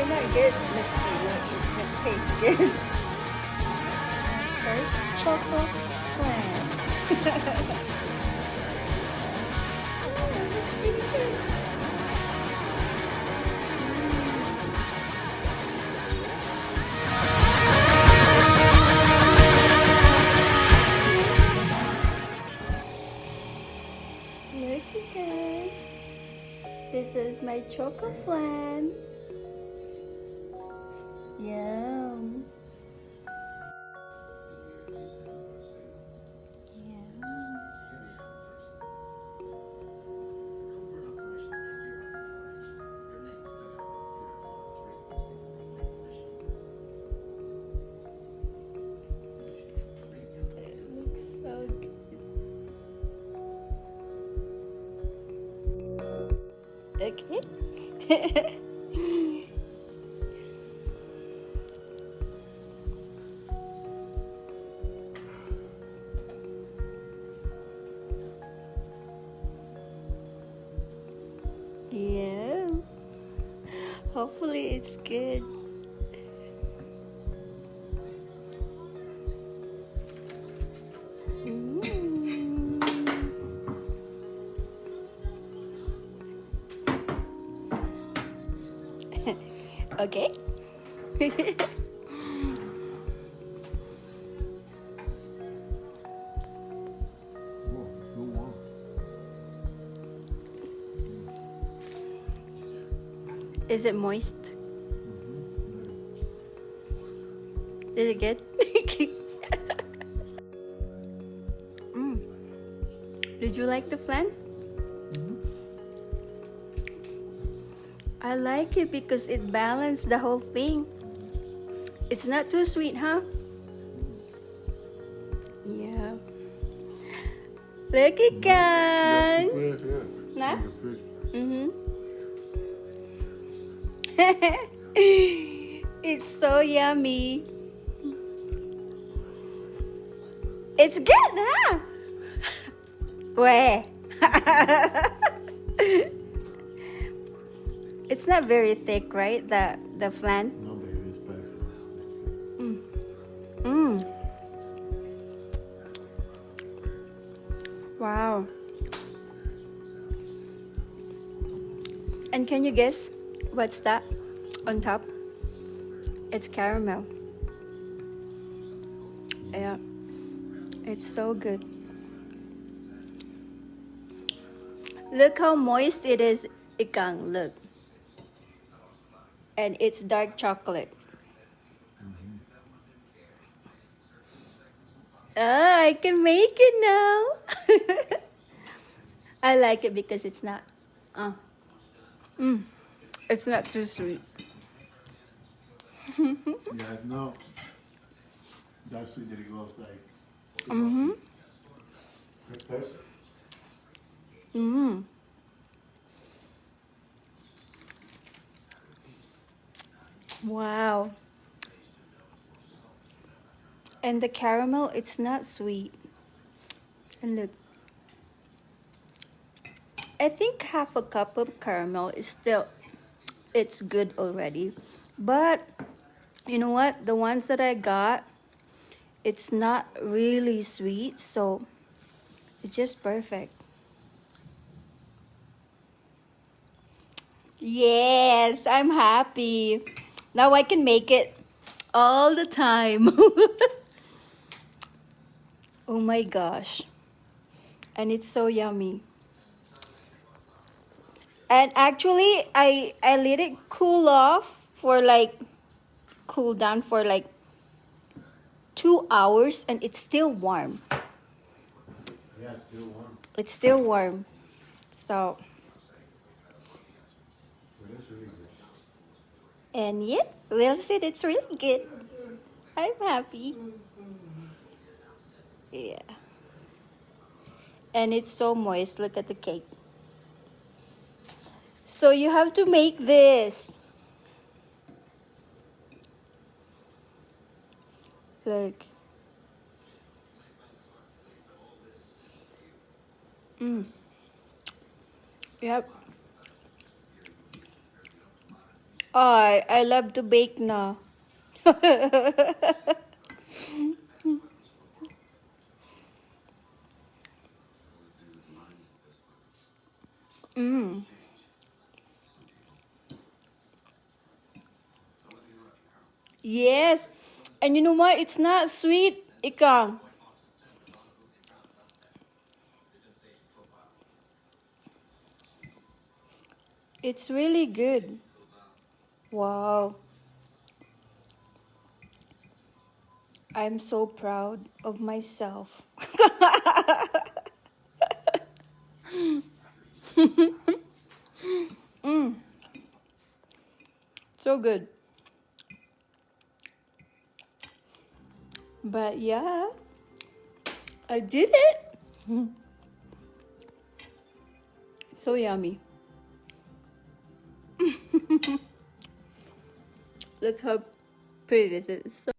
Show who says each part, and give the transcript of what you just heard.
Speaker 1: they're not good. Let's see what tastes good. First, CHOCOFLAN. Look again. This is my CHOCOFLAN. Yum. It looks so good. Okay. Yeah. Hopefully it's good. Okay. Is it moist? Is it good? Did you like the flan? I like it because it balanced the whole thing. It's not too sweet, huh? Yeah. Look again. Nah? It's so yummy. It's good, huh? Where? It's not very thick, right? The flan.
Speaker 2: No, baby, it's perfect.
Speaker 1: Wow. And can you guess what's that on top? It's caramel. Yeah. It's so good. Look how moist it is, Ikang. Look. And it's dark chocolate. Ah, I can make it now. I like it because it's not. It's not too sweet.
Speaker 2: Yeah, no. That's sweet that it goes like.
Speaker 1: Wow. And the caramel, it's not sweet. And look. I think half a cup of caramel is still, it's good already. But, you know what? The ones that I got, it's not really sweet. So, it's just perfect. Yes, I'm happy. Now I can make it all the time. Oh my gosh. And it's so yummy. And actually, I let it cool off for like, cool down for like 2 hours and it's still warm.
Speaker 2: Yeah, it's still warm.
Speaker 1: It's still warm. So,
Speaker 2: But it's really good.
Speaker 1: and yeah, Will said it's really good. I'm happy. Yeah. And it's so moist. Look at the cake. So you have to make this. Look. Yep. I love to bake now. Mm. Yes. And you know what? It's not sweet, Ika. It's really good. Wow. I'm so proud of myself. Mm, so good. But yeah, I did it. So yummy. Look how pretty this is.